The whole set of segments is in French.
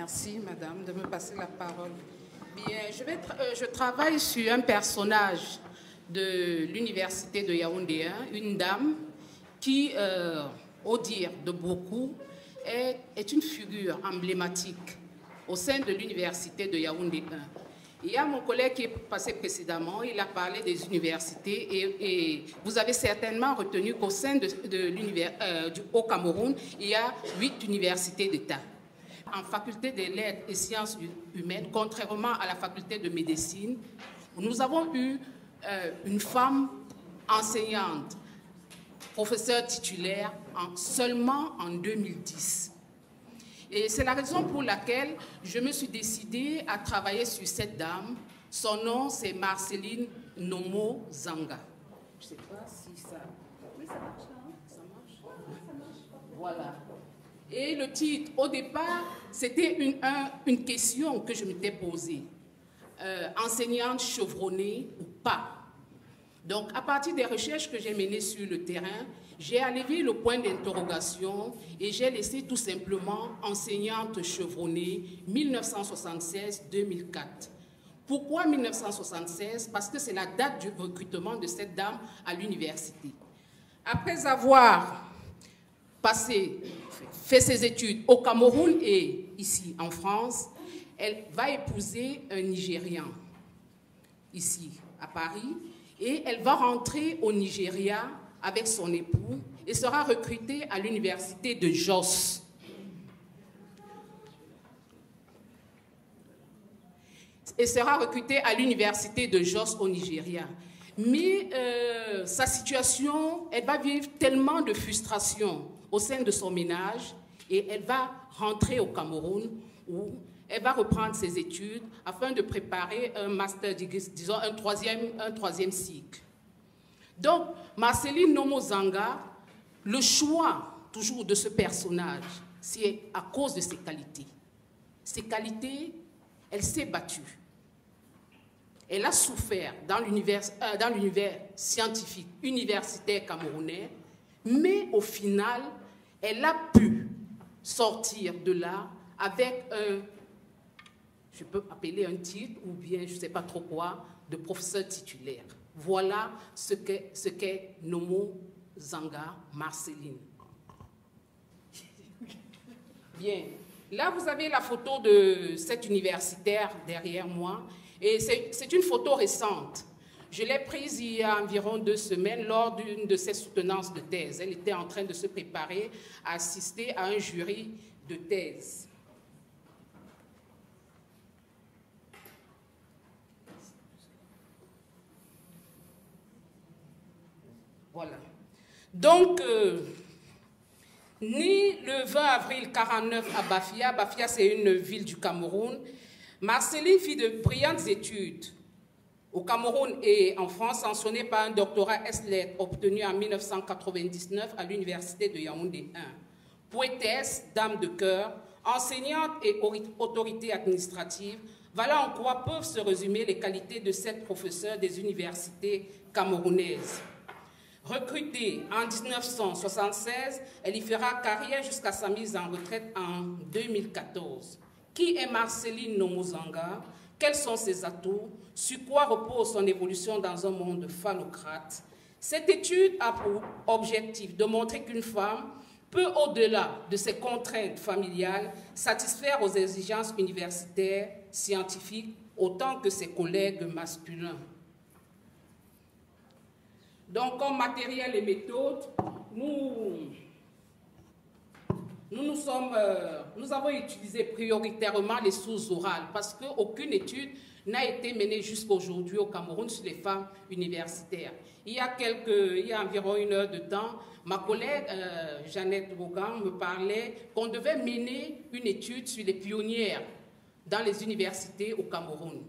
Merci, madame, de me passer la parole. Bien, je travaille sur un personnage de l'université de Yaoundé 1, une dame qui, au dire de beaucoup, est une figure emblématique au sein de l'université de Yaoundé 1. Il y a mon collègue qui est passé précédemment, il a parlé des universités et vous avez certainement retenu qu'au sein du Haut-Cameroun, il y a 8 universités d'État. En faculté des lettres et sciences humaines, contrairement à la faculté de médecine, nous avons eu une femme enseignante, professeure titulaire, seulement en 2010. Et c'est la raison pour laquelle je me suis décidée à travailler sur cette dame. Son nom, c'est Marceline Nomo Zanga. Je ne sais pas si ça... Oui, ça marche, hein? Ça marche? Oui, ça marche. Voilà. Et le titre, au départ, c'était une question que je m'étais posée. Enseignante chevronnée ou pas? Donc, à partir des recherches que j'ai menées sur le terrain, j'ai enlevé le point d'interrogation et j'ai laissé tout simplement enseignante chevronnée 1976-2004. Pourquoi 1976? Parce que c'est la date du recrutement de cette dame à l'université. Après avoir fait ses études au Cameroun et ici en France, elle va épouser un Nigérian ici à Paris et elle va rentrer au Nigeria avec son époux et sera recrutée à l'université de Jos. Et sera recrutée à l'université de Jos au Nigeria. Mais sa situation, elle va vivre tellement de frustration au sein de son ménage et elle va rentrer au Cameroun où elle va reprendre ses études afin de préparer un master, disons un troisième cycle. Donc, Marceline Nomo Zanga, le choix toujours de ce personnage, c'est à cause de ses qualités. Ses qualités, elle s'est battue. Elle a souffert dans l'univers scientifique, universitaire camerounais, mais au final, elle a pu sortir de là avec je peux appeler un titre ou bien je ne sais pas trop quoi, de professeur titulaire. Voilà ce qu'est Nomo Zanga Marceline. Bien, là vous avez la photo de cette universitaire derrière moi et c'est une photo récente. Je l'ai prise il y a environ 2 semaines lors d'une de ses soutenances de thèse. Elle était en train de se préparer à assister à un jury de thèse. Voilà. Donc, née le 20 avril 1949 à Bafia, Bafia c'est une ville du Cameroun, Marceline fit de brillantes études au Cameroun et en France, sanctionnées par un doctorat ès-lettres obtenu en 1999 à l'université de Yaoundé 1. Poétesse, dame de cœur, enseignante et autorité administrative, voilà en quoi peuvent se résumer les qualités de cette professeure des universités camerounaises. Recrutée en 1976, elle y fera carrière jusqu'à sa mise en retraite en 2014. Qui est Marceline Nomo Zanga? Quels sont ses atouts? Sur quoi repose son évolution dans un monde phallocrate? Cette étude a pour objectif de montrer qu'une femme peut, au-delà de ses contraintes familiales, satisfaire aux exigences universitaires, scientifiques, autant que ses collègues masculins. Donc, comme matériel et méthode, nous avons utilisé prioritairement les sources orales parce qu'aucune étude n'a été menée jusqu'à aujourd'hui au Cameroun sur les femmes universitaires. Il y a environ 1 heure de temps, ma collègue Jeannette Bogan me parlait qu'on devait mener une étude sur les pionnières dans les universités au Cameroun.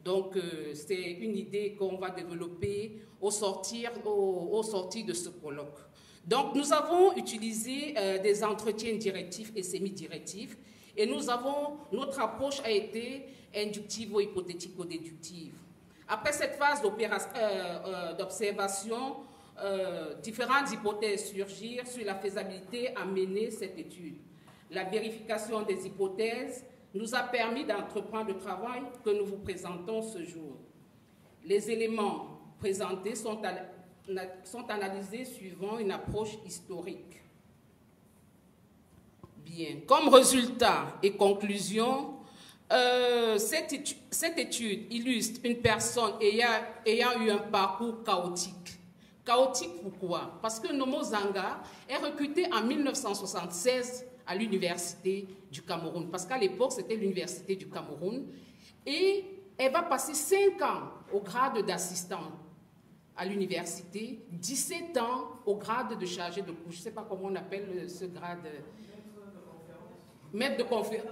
Donc, c'est une idée qu'on va développer au sortir de ce colloque. Donc, nous avons utilisé des entretiens directifs et semi-directifs et notre approche a été inductivo-hypothético-déductive. Après cette phase d'observation, différentes hypothèses surgirent sur la faisabilité à mener cette étude. La vérification des hypothèses, nous a permis d'entreprendre le travail que nous vous présentons ce jour. Les éléments présentés sont analysés suivant une approche historique. Bien, comme résultat et conclusion, cette étude illustre une personne ayant eu un parcours chaotique. Chaotique pourquoi? Parce que Nomo Zanga est recrutée en 1976 à l'université du Cameroun, parce qu'à l'époque c'était l'université du Cameroun, et elle va passer 5 ans au grade d'assistant à l'université, 17 ans au grade de chargé de cours. Je ne sais pas comment on appelle ce grade. Maître de conférence.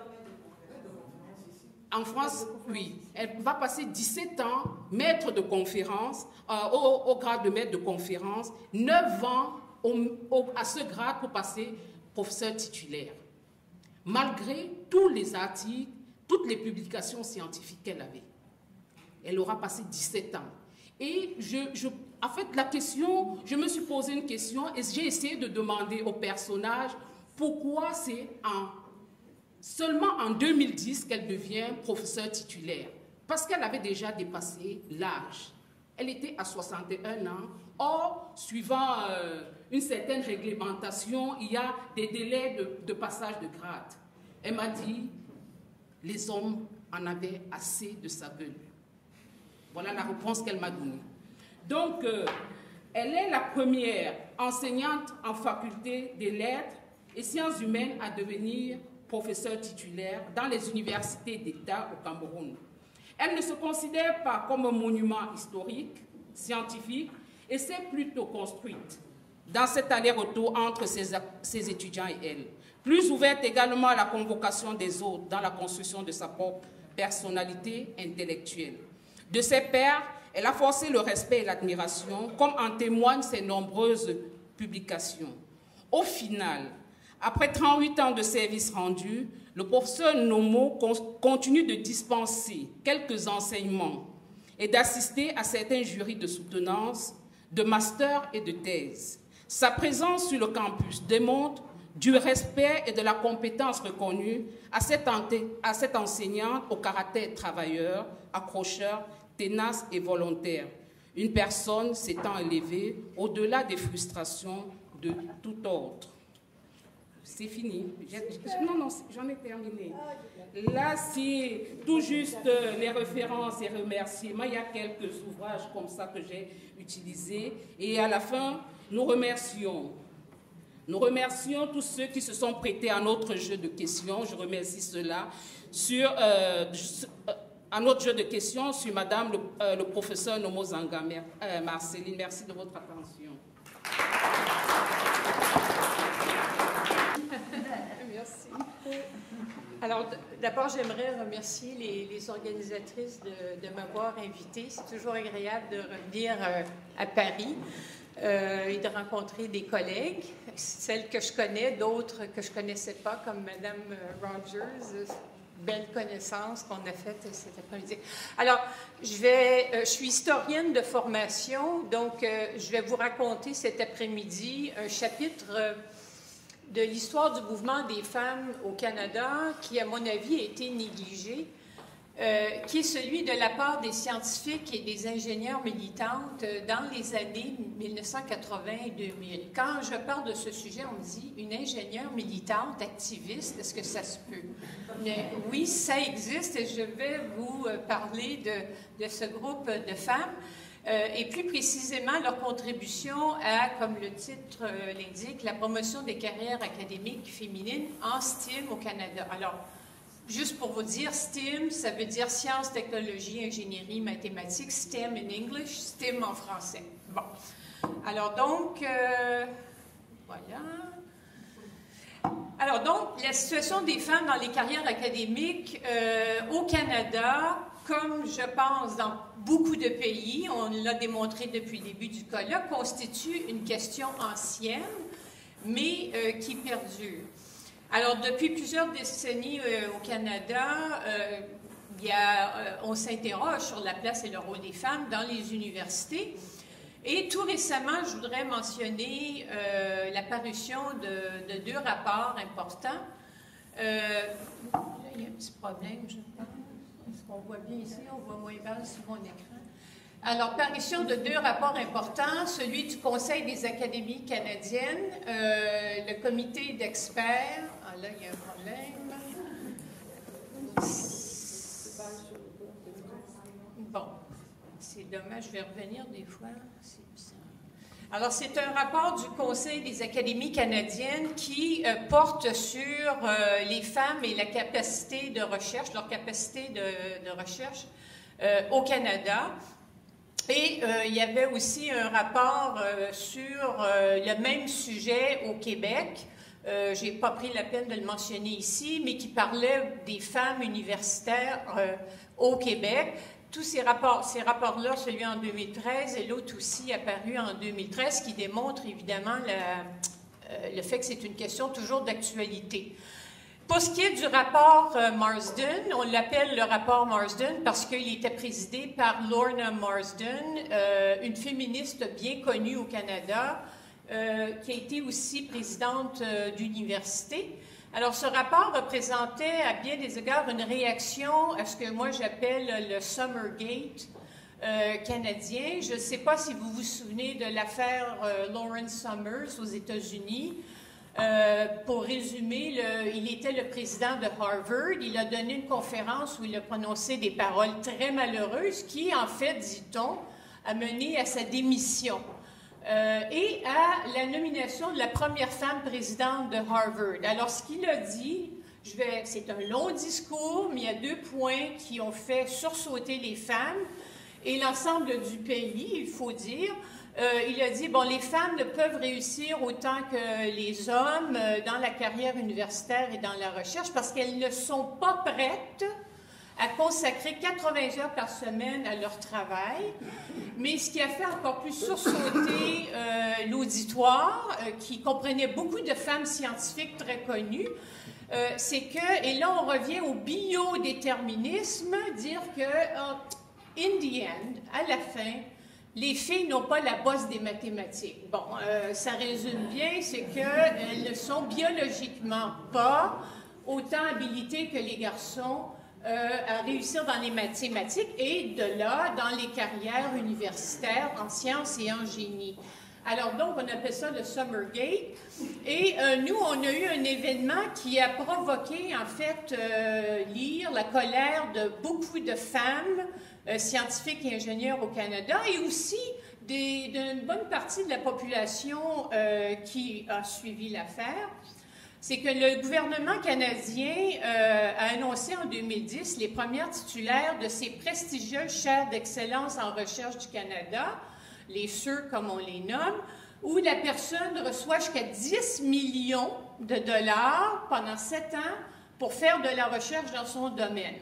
En France, oui. Elle va passer 17 ans maître de conférence, au grade de maître de conférence, 9 ans à ce grade pour passer professeur titulaire. Malgré tous les articles, toutes les publications scientifiques qu'elle avait. Elle aura passé 17 ans. Et en fait, je me suis posé une question et j'ai essayé de demander au personnage pourquoi c'est seulement en 2010 qu'elle devient professeure titulaire. Parce qu'elle avait déjà dépassé l'âge. Elle était à 61 ans. Or, suivant une certaine réglementation, il y a des délais de passage de grade. Elle m'a dit, les hommes en avaient assez de sa venue. Voilà la réponse qu'elle m'a donnée. Donc, elle est la première enseignante en faculté des lettres et sciences humaines à devenir professeure titulaire dans les universités d'État au Cameroun. Elle ne se considère pas comme un monument historique, scientifique, et s'est plutôt construite dans cet aller-retour entre ses étudiants et elle. Plus ouverte également à la convocation des autres dans la construction de sa propre personnalité intellectuelle. De ses pairs, elle a forcé le respect et l'admiration, comme en témoignent ses nombreuses publications. Au final, après 38 ans de service rendu, le professeur Nomo continue de dispenser quelques enseignements et d'assister à certains jurys de soutenance, de master et de thèse. Sa présence sur le campus démontre du respect et de la compétence reconnue à cette enseignante au caractère travailleur, accrocheur, ténace et volontaire. Une personne s'étant élevée au-delà des frustrations de tout ordre. C'est fini. Non, j'en ai terminé. Là, c'est tout juste les références et remerciements. Il y a quelques ouvrages comme ça que j'ai utilisés. Et à la fin, nous remercions tous ceux qui se sont prêtés à notre jeu de questions. Je remercie ceux-là. À notre jeu de questions sur Madame le professeur Nomo Zanga. Marceline, merci de votre attention. Merci. Alors, d'abord, j'aimerais remercier les organisatrices de m'avoir invitée. C'est toujours agréable de revenir à Paris et de rencontrer des collègues, celles que je connais, d'autres que je ne connaissais pas, comme Mme Rogers. Belle connaissance qu'on a faite cet après-midi. Alors, je suis historienne de formation, donc je vais vous raconter cet après-midi un chapitre de l'histoire du mouvement des femmes au Canada qui, à mon avis, a été négligé, qui est celui de la part des scientifiques et des ingénieurs militantes dans les années 1980 et 2000. Quand je parle de ce sujet, on me dit une ingénieure militante, activiste, est-ce que ça se peut? Mais oui, ça existe et je vais vous parler de ce groupe de femmes. Et plus précisément leur contribution à, comme le titre l'indique, la promotion des carrières académiques féminines en STEM au Canada. Alors, juste pour vous dire, STEM, ça veut dire sciences, technologies, ingénierie, mathématiques, STEM in English, STEM en français. Bon. Alors donc, voilà. Alors donc, la situation des femmes dans les carrières académiques au Canada, comme je pense dans beaucoup de pays, on l'a démontré depuis le début du colloque, constitue une question ancienne, mais qui perdure. Alors, depuis plusieurs décennies au Canada, on s'interroge sur la place et le rôle des femmes dans les universités. Et tout récemment, je voudrais mentionner la parution de deux rapports importants. il y a un petit problème, je pense. Est-ce qu'on voit bien ici? On voit moins bien sur mon écran. Alors, parution de 2 rapports importants, celui du Conseil des académies canadiennes, le comité d'experts. Ah là, il y a un problème. Bon, c'est dommage, je vais revenir des fois. C'est bizarre. Alors, c'est un rapport du Conseil des académies canadiennes qui porte sur les femmes et la capacité de recherche, leur capacité de recherche au Canada. Et il y avait aussi un rapport sur le même sujet au Québec. Je n'ai pas pris la peine de le mentionner ici, mais qui parlait des femmes universitaires au Québec. Tous ces rapports-là, celui en 2013 et l'autre aussi apparu en 2013, qui démontrent évidemment le fait que c'est une question toujours d'actualité. Pour ce qui est du rapport Marsden, on l'appelle le rapport Marsden parce qu'il était présidé par Lorna Marsden, une féministe bien connue au Canada, qui a été aussi présidente d'université. Alors, ce rapport représentait à bien des égards une réaction à ce que moi j'appelle le Summergate canadien. Je ne sais pas si vous vous souvenez de l'affaire Lawrence Summers aux États-Unis. Pour résumer, il était le président de Harvard. Il a donné une conférence où il a prononcé des paroles très malheureuses qui, en fait, dit-on, a mené à sa démission et à la nomination de la première femme présidente de Harvard. Alors, ce qu'il a dit, c'est un long discours, mais il y a 2 points qui ont fait sursauter les femmes et l'ensemble du pays, il faut dire. Il a dit, bon, les femmes ne peuvent réussir autant que les hommes dans la carrière universitaire et dans la recherche parce qu'elles ne sont pas prêtes à consacrer 80 heures par semaine à leur travail. Mais ce qui a fait encore plus sursauter l'auditoire, qui comprenait beaucoup de femmes scientifiques très connues, c'est que, et là on revient au biodéterminisme, dire que, in the end, à la fin, les filles n'ont pas la bosse des mathématiques. Bon, ça résume bien, c'est qu'elles ne sont biologiquement pas autant habilitées que les garçons à réussir dans les mathématiques et de là, dans les carrières universitaires en sciences et en génie. Alors donc, on appelle ça le Summergate. Et nous, on a eu un événement qui a provoqué, en fait, la colère de beaucoup de femmes scientifiques et ingénieurs au Canada et aussi d'une bonne partie de la population qui a suivi l'affaire. C'est que le gouvernement canadien a annoncé en 2010 les premières titulaires de ces prestigieuses chaires d'excellence en recherche du Canada, les CEUR comme on les nomme, où la personne reçoit jusqu'à 10 millions de dollars pendant 7 ans pour faire de la recherche dans son domaine.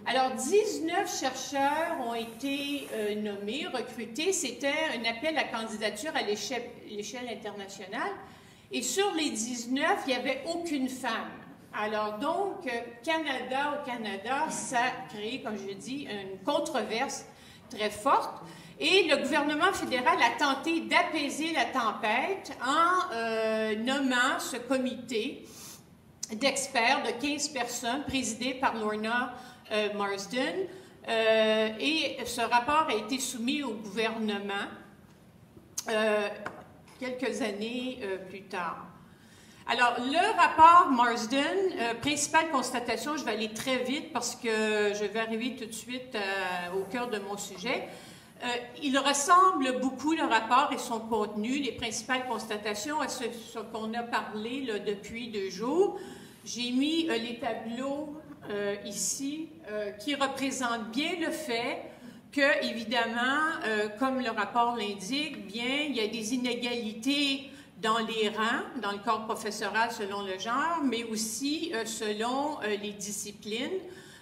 Alors, 19 chercheurs ont été nommés, recrutés. C'était un appel à candidature à l'échelle internationale. Et sur les 19, il n'y avait aucune femme. Alors donc, au Canada, ça a créé, comme je dis, une controverse très forte. Et le gouvernement fédéral a tenté d'apaiser la tempête en nommant ce comité d'experts de 15 personnes, présidé par Lorna Marsden. Et ce rapport a été soumis au gouvernement quelques années plus tard. Alors, le rapport Marsden, principale constatation, je vais aller très vite parce que je vais arriver tout de suite au cœur de mon sujet. Il ressemble beaucoup, le rapport et son contenu, les principales constatations à ce qu'on a parlé là, depuis 2 jours. J'ai mis les tableaux ici qui représentent bien le fait que, évidemment, comme le rapport l'indique, bien, il y a des inégalités dans les rangs, dans le corps professoral selon le genre, mais aussi selon les disciplines.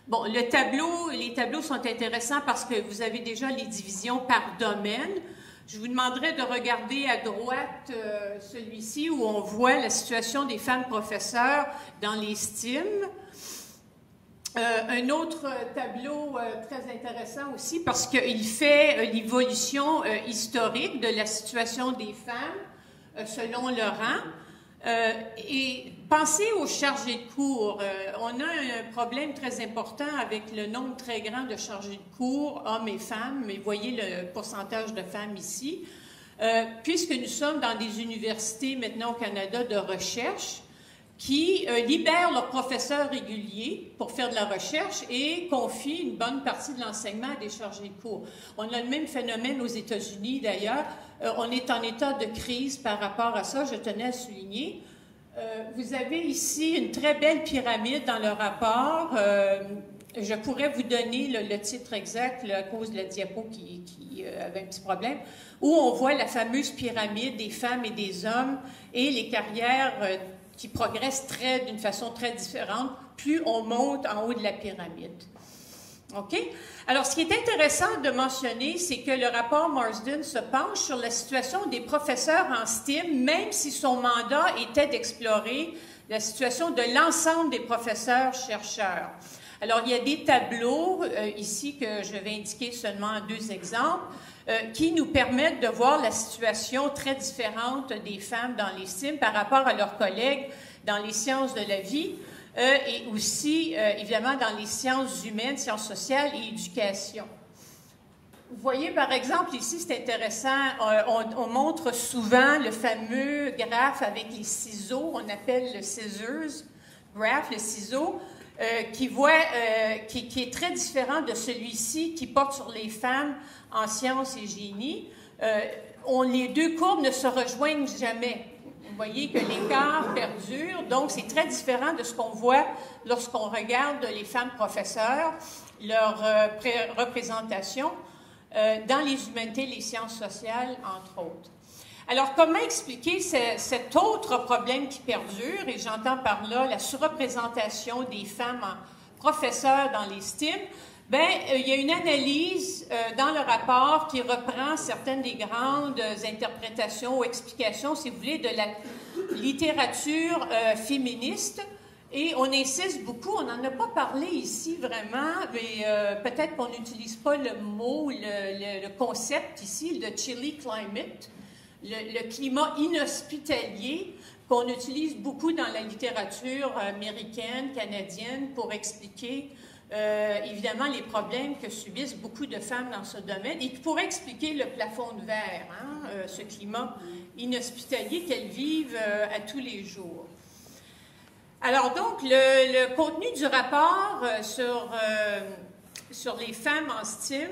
Bon, les tableaux sont intéressants parce que vous avez déjà les divisions par domaine. Je vous demanderai de regarder à droite celui-ci où on voit la situation des femmes professeurs dans les STEM. Un autre tableau très intéressant aussi parce qu'il fait l'évolution historique de la situation des femmes selon le rang. Et Pensez aux chargés de cours. On a un problème très important avec le nombre très grand de chargés de cours, hommes et femmes, mais voyez le pourcentage de femmes ici. Puisque nous sommes dans des universités maintenant au Canada de recherche qui libèrent leurs professeurs réguliers pour faire de la recherche et confient une bonne partie de l'enseignement à des chargés de cours. On a le même phénomène aux États-Unis d'ailleurs. On est en état de crise par rapport à ça, je tenais à souligner. Vous avez ici une très belle pyramide dans le rapport. Je pourrais vous donner le titre exact à cause de la diapo qui avait un petit problème, où on voit la fameuse pyramide des femmes et des hommes et les carrières qui progressent d'une façon très différente, plus on monte en haut de la pyramide. OK? Alors, ce qui est intéressant de mentionner, c'est que le rapport Marsden se penche sur la situation des professeurs en STEAM, même si son mandat était d'explorer la situation de l'ensemble des professeurs-chercheurs. Alors, il y a des tableaux ici que je vais indiquer seulement 2 exemples qui nous permettent de voir la situation très différente des femmes dans les STEAM par rapport à leurs collègues dans les sciences de la vie et aussi, évidemment, dans les sciences humaines, sciences sociales et éducation. Vous voyez, par exemple, ici, c'est intéressant, on montre souvent le fameux graphe avec les ciseaux, on appelle le scissors graph, le ciseau, qui est très différent de celui-ci qui porte sur les femmes en sciences et génie. Les 2 courbes ne se rejoignent jamais. Vous voyez que l'écart perdure, donc c'est très différent de ce qu'on voit lorsqu'on regarde les femmes professeurs, leur représentation dans les humanités et les sciences sociales, entre autres. Alors, comment expliquer cet autre problème qui perdure, et j'entends par là la surreprésentation des femmes en professeurs dans les STEAM? Bien, il y a une analyse dans le rapport qui reprend certaines des grandes interprétations ou explications, si vous voulez, de la littérature féministe. Et on insiste beaucoup, on n'en a pas parlé ici vraiment, mais peut-être qu'on n'utilise pas le mot, le concept ici, le chilly climate, le climat inhospitalier qu'on utilise beaucoup dans la littérature américaine, canadienne, pour expliquer évidemment les problèmes que subissent beaucoup de femmes dans ce domaine et qui pourrait expliquer le plafond de verre, ce climat inhospitalier qu'elles vivent à tous les jours. Alors donc, le contenu du rapport sur les femmes en STEAM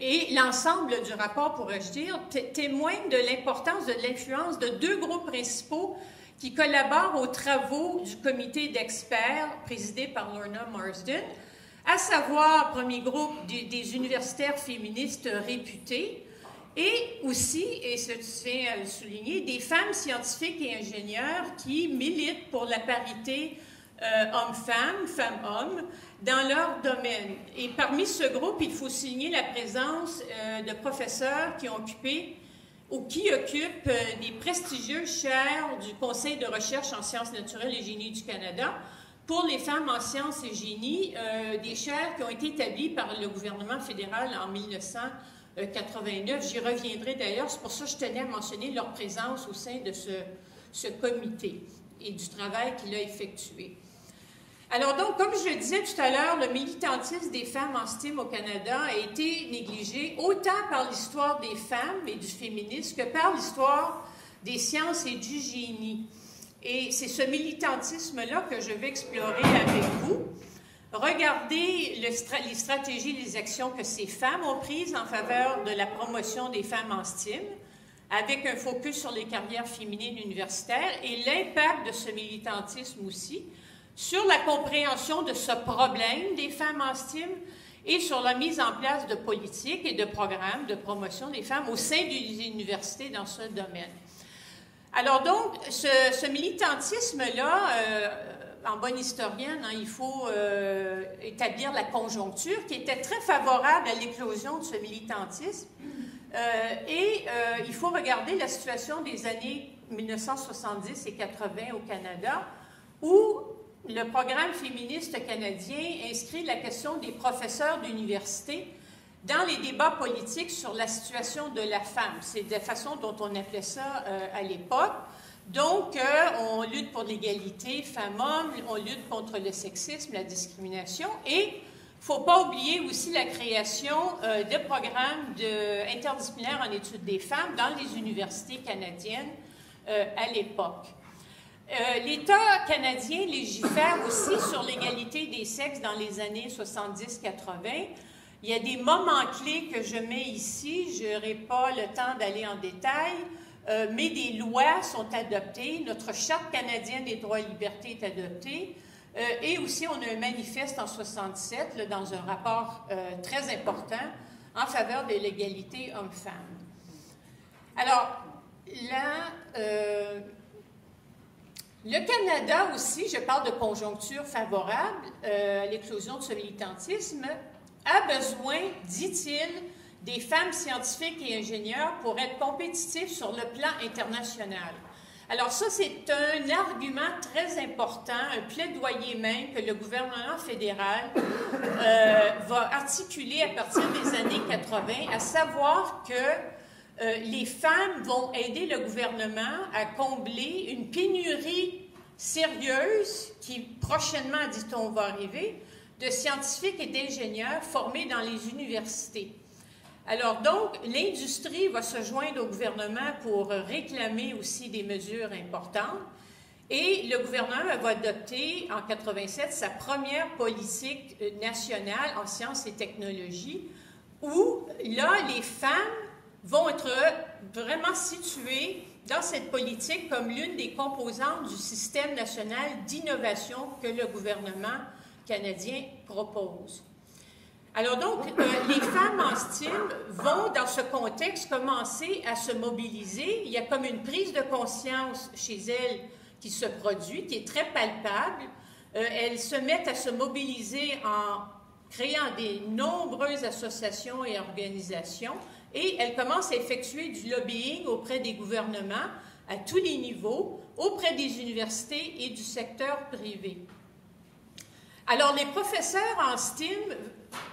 et l'ensemble du rapport, pourrais-je dire, témoigne de l'importance de l'influence de 2 groupes principaux qui collaborent aux travaux du comité d'experts présidé par Lorna Marsden, à savoir, premier groupe, des universitaires féministes réputés, et aussi, et je tiens à le souligner, des femmes scientifiques et ingénieurs qui militent pour la parité hommes-femmes, femmes-hommes, dans leur domaine. Et parmi ce groupe, il faut souligner la présence de professeurs qui ont occupé ou qui occupent des prestigieuses chaires du Conseil de recherche en sciences naturelles et génie du Canada pour les femmes en sciences et génie, des chaires qui ont été établies par le gouvernement fédéral en 1989. J'y reviendrai d'ailleurs, c'est pour ça que je tenais à mentionner leur présence au sein de ce comité et du travail qu'il a effectué. Alors donc, comme je le disais tout à l'heure, le militantisme des femmes en STEAM au Canada a été négligé autant par l'histoire des femmes et du féminisme que par l'histoire des sciences et du génie. Et c'est ce militantisme-là que je vais explorer avec vous. Regardez les stratégies et les actions que ces femmes ont prises en faveur de la promotion des femmes en STEAM, avec un focus sur les carrières féminines universitaires et l'impact de ce militantisme aussi sur la compréhension de ce problème des femmes en STEAM et sur la mise en place de politiques et de programmes de promotion des femmes au sein des universités dans ce domaine. Alors donc, ce militantisme-là, en bonne historienne, il faut établir la conjoncture qui était très favorable à l'éclosion de ce militantisme. Il faut regarder la situation des années 1970 et 80 au Canada, où le programme féministe canadien inscrit la question des professeurs d'université dans les débats politiques sur la situation de la femme. C'est de la façon dont on appelait ça à l'époque. Donc, on lutte pour l'égalité femmes-hommes, on lutte contre le sexisme, la discrimination, et il ne faut pas oublier aussi la création de programmes interdisciplinaires en études des femmes dans les universités canadiennes à l'époque. L'État canadien légifère aussi sur l'égalité des sexes dans les années 70-80. Il y a des moments clés que je mets ici, je n'aurai pas le temps d'aller en détail, mais des lois sont adoptées. Notre Charte canadienne des droits et libertés est adoptée. Et aussi, on a un manifeste en 67, là, dans un rapport très important, en faveur de l'égalité homme-femme. Alors, là, le Canada aussi, je parle de conjoncture favorable à l'éclosion de ce militantisme, a besoin, dit-il, des femmes scientifiques et ingénieurs pour être compétitifs sur le plan international. Alors ça, c'est un argument très important, un plaidoyer même que le gouvernement fédéral va articuler à partir des années 80, à savoir que les femmes vont aider le gouvernement à combler une pénurie sérieuse qui, prochainement, dit-on, va arriver, de scientifiques et d'ingénieurs formés dans les universités. Alors donc, l'industrie va se joindre au gouvernement pour réclamer aussi des mesures importantes et le gouvernement va adopter en 87 sa première politique nationale en sciences et technologies où là, les femmes vont être vraiment situées dans cette politique comme l'une des composantes du système national d'innovation que le gouvernement canadien propose. Alors donc, les femmes en STEM vont, dans ce contexte, commencer à se mobiliser. Il y a comme une prise de conscience chez elles qui se produit, qui est très palpable. Elles se mettent à se mobiliser en créant des nombreuses associations et organisations et elles commencent à effectuer du lobbying auprès des gouvernements à tous les niveaux, auprès des universités et du secteur privé. Alors, les professeurs en STEM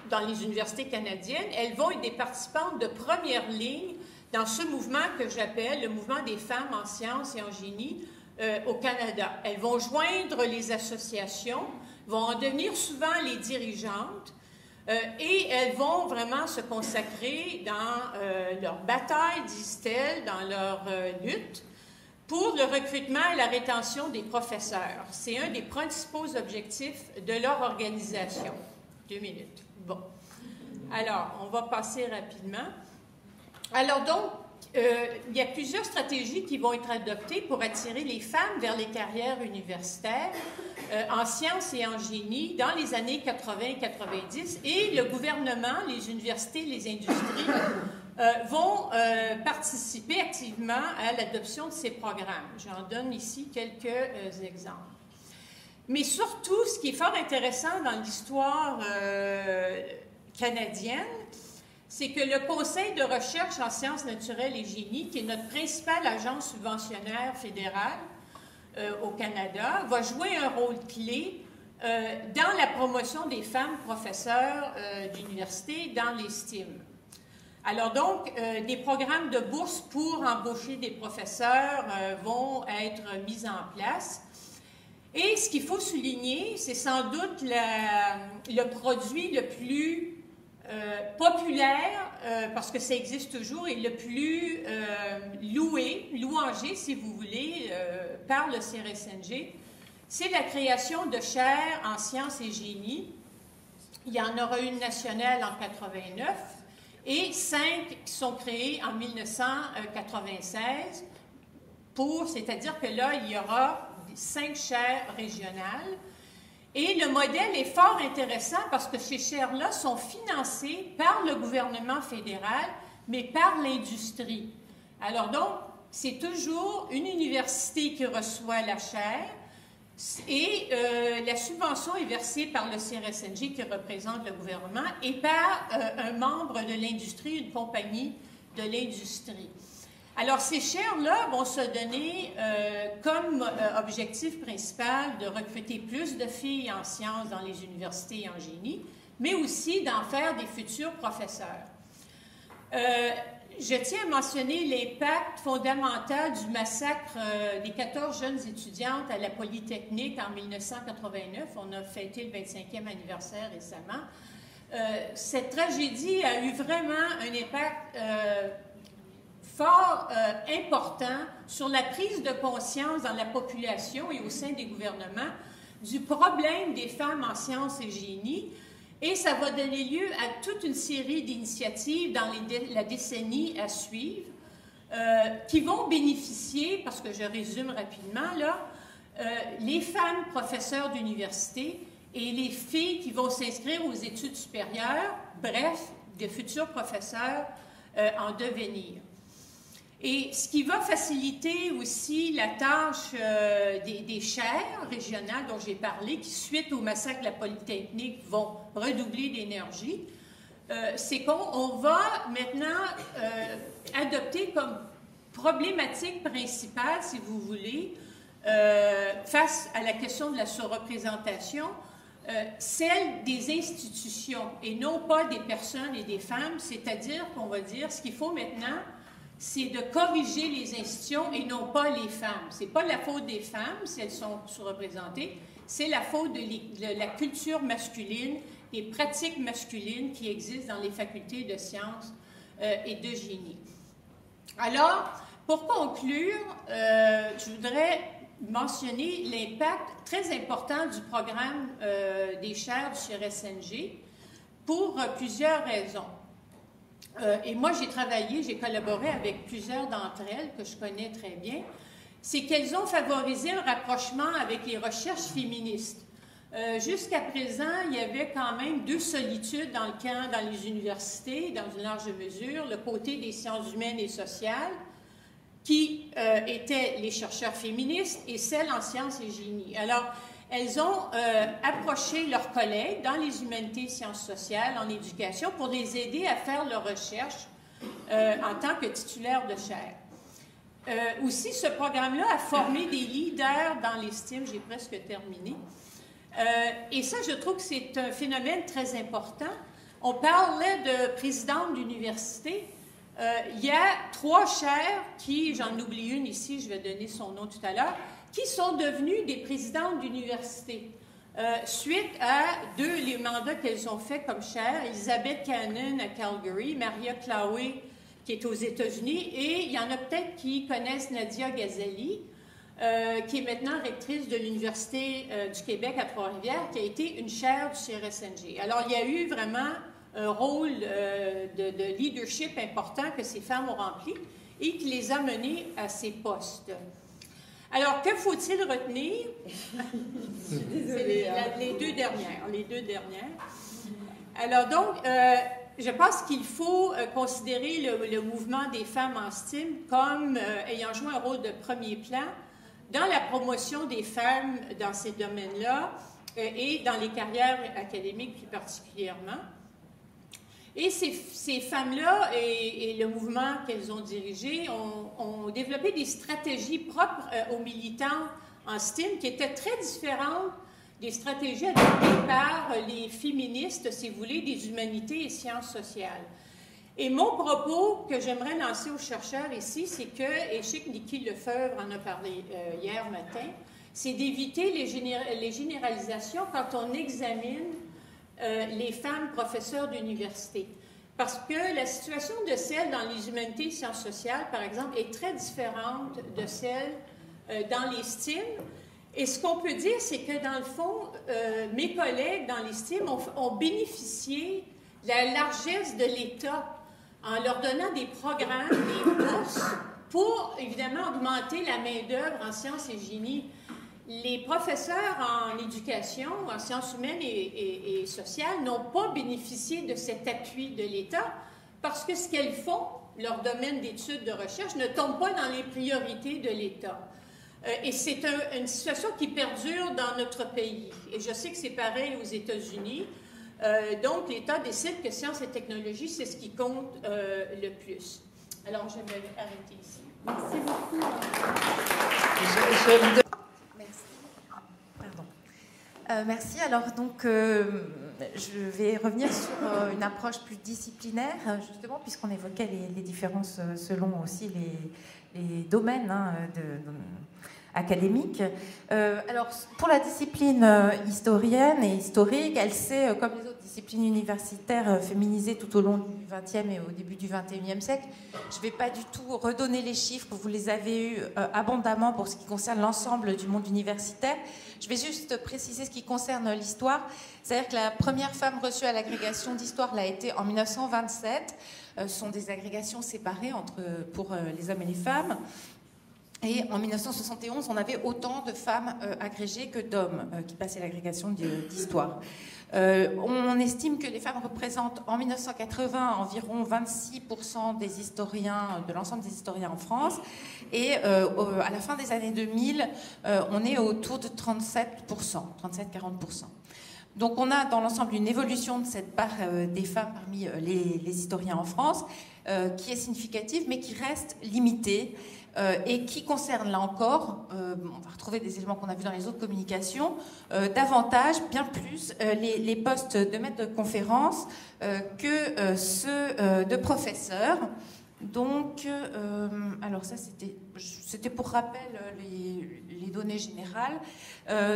dans les universités canadiennes, elles vont être des participantes de première ligne dans ce mouvement que j'appelle le mouvement des femmes en sciences et en génie au Canada. Elles vont joindre les associations, vont en devenir souvent les dirigeantes et elles vont vraiment se consacrer dans leur bataille, disent-elles, dans leur lutte pour le recrutement et la rétention des professeurs. C'est un des principaux objectifs de leur organisation. 2 minutes. Bon. Alors, on va passer rapidement. Alors donc, il y a plusieurs stratégies qui vont être adoptées pour attirer les femmes vers les carrières universitaires en sciences et en génie dans les années 80 et 90. Et le gouvernement, les universités, les industries vont participer activement à l'adoption de ces programmes. J'en donne ici quelques exemples. Mais surtout, ce qui est fort intéressant dans l'histoire canadienne, c'est que le Conseil de recherche en sciences naturelles et génie, qui est notre principale agence subventionnaire fédérale au Canada, va jouer un rôle clé dans la promotion des femmes professeurs d'université dans les STEM. Alors donc, des programmes de bourse pour embaucher des professeurs vont être mis en place. Et ce qu'il faut souligner, c'est sans doute le produit le plus populaire, parce que ça existe toujours, et le plus louangé, si vous voulez, par le CRSNG, c'est la création de chaires en sciences et génie. Il y en aura une nationale en 89 et 5 qui sont créées en 1996, c'est-à-dire que là, il y aura 5 chaires régionales. Et le modèle est fort intéressant parce que ces chaires-là sont financées par le gouvernement fédéral, mais par l'industrie. Alors donc, c'est toujours une université qui reçoit la chaire et la subvention est versée par le CRSNG qui représente le gouvernement et par un membre de l'industrie, une compagnie de l'industrie. Alors, ces chaires-là vont se donner comme objectif principal de recruter plus de filles en sciences dans les universités et en génie, mais aussi d'en faire des futurs professeurs. je tiens à mentionner l'impact fondamental du massacre des 14 jeunes étudiantes à la Polytechnique en 1989. On a fêté le 25e anniversaire récemment. Cette tragédie a eu vraiment un impact fort important sur la prise de conscience dans la population et au sein des gouvernements du problème des femmes en sciences et génie. Et ça va donner lieu à toute une série d'initiatives dans la décennie à suivre qui vont bénéficier, parce que je résume rapidement, là, les femmes professeurs d'université et les filles qui vont s'inscrire aux études supérieures, bref, des futurs professeurs en devenir. Et ce qui va faciliter aussi la tâche des chaires régionales dont j'ai parlé, qui, suite au massacre de la Polytechnique, vont redoubler d'énergie, c'est qu'on va maintenant adopter comme problématique principale, si vous voulez, face à la question de la surreprésentation, celle des institutions et non pas des personnes et des femmes, c'est-à-dire qu'on va dire ce qu'il faut maintenant, c'est de corriger les institutions et non pas les femmes. Ce n'est pas la faute des femmes si elles sont sous-représentées, c'est la faute de la culture masculine, des pratiques masculines qui existent dans les facultés de sciences et de génie. Alors, pour conclure, je voudrais mentionner l'impact très important du programme des chaires du CRSNG pour plusieurs raisons. Et moi, j'ai collaboré avec plusieurs d'entre elles que je connais très bien. C'est qu'elles ont favorisé un rapprochement avec les recherches féministes. Jusqu'à présent, il y avait quand même deux solitudes dans les universités, dans une large mesure, le côté des sciences humaines et sociales, qui étaient les chercheurs féministes, et celles en sciences et génie. Alors, elles ont approché leurs collègues dans les humanités et sciences sociales, en éducation, pour les aider à faire leurs recherches en tant que titulaires de chaire. Aussi, ce programme-là a formé des leaders dans les STEM, j'ai presque terminé. Et ça, je trouve que c'est un phénomène très important. On parlait de présidente d'université. Il y a 3 chaires qui, j'en oublie une ici, je vais donner son nom tout à l'heure, qui sont devenues des présidentes d'université suite à les mandats qu'elles ont faits comme chaires. Elizabeth Cannon à Calgary, Maria Chloé qui est aux États-Unis, et il y en a peut-être qui connaissent Nadia Ghazali, qui est maintenant rectrice de l'Université du Québec à Trois-Rivières, qui a été une chaire du CRSNG. Alors, il y a eu vraiment un rôle de leadership important que ces femmes ont rempli et qui les a menées à ces postes. Alors, que faut-il retenir? C'est les deux dernières. Alors, donc, je pense qu'il faut considérer le mouvement des femmes en STEM comme ayant joué un rôle de premier plan dans la promotion des femmes dans ces domaines-là et dans les carrières académiques plus particulièrement. Et ces femmes-là et le mouvement qu'elles ont dirigé ont développé des stratégies propres aux militants en STEM qui étaient très différentes des stratégies adoptées par les féministes, si vous voulez, des humanités et sciences sociales. Et mon propos que j'aimerais lancer aux chercheurs ici, c'est que, et je sais que Niki Lefebvre en a parlé hier matin, c'est d'éviter les généralisations quand on examine les femmes professeurs d'université. Parce que la situation de celles dans les humanités et sciences sociales, par exemple, est très différente de celle dans les STEM. Et ce qu'on peut dire, c'est que dans le fond, mes collègues dans les STEM ont bénéficié de la largesse de l'État en leur donnant des programmes, des bourses, pour évidemment augmenter la main-d'œuvre en sciences et génie. Les professeurs en éducation, en sciences humaines et sociales n'ont pas bénéficié de cet appui de l'État parce que ce qu'elles font, leur domaine d'études de recherche, ne tombe pas dans les priorités de l'État. Et c'est une situation qui perdure dans notre pays. Et je sais que c'est pareil aux États-Unis. Donc, l'État décide que sciences et technologies, c'est ce qui compte le plus. Alors, je vais arrêter ici. Merci beaucoup. Merci. Alors, donc, je vais revenir sur une approche plus disciplinaire, justement, puisqu'on évoquait les différences selon aussi les domaines académiques. Alors, pour la discipline historienne et historique, elle s'est, comme les autres disciplines universitaires, féminisée tout au long du XXe et au début du XXIe siècle. Je ne vais pas du tout redonner les chiffres, vous les avez eus abondamment pour ce qui concerne l'ensemble du monde universitaire. Je vais juste préciser ce qui concerne l'histoire. C'est-à-dire que la première femme reçue à l'agrégation d'histoire l'a été en 1927. Ce sont des agrégations séparées pour les hommes et les femmes. Et en 1971, on avait autant de femmes agrégées que d'hommes qui passaient l'agrégation d'histoire. On estime que les femmes représentent en 1980 environ 26% des historiens, de l'ensemble des historiens en France. Et à la fin des années 2000, on est autour de 37%, 37-40%. Donc on a dans l'ensemble une évolution de cette part des femmes parmi les historiens en France qui est significative mais qui reste limitée. Et qui concerne, là encore, on va retrouver des éléments qu'on a vus dans les autres communications, davantage, bien plus, les postes de maître de conférence que ceux de professeurs. Donc, alors ça, c'était pour rappel les données générales.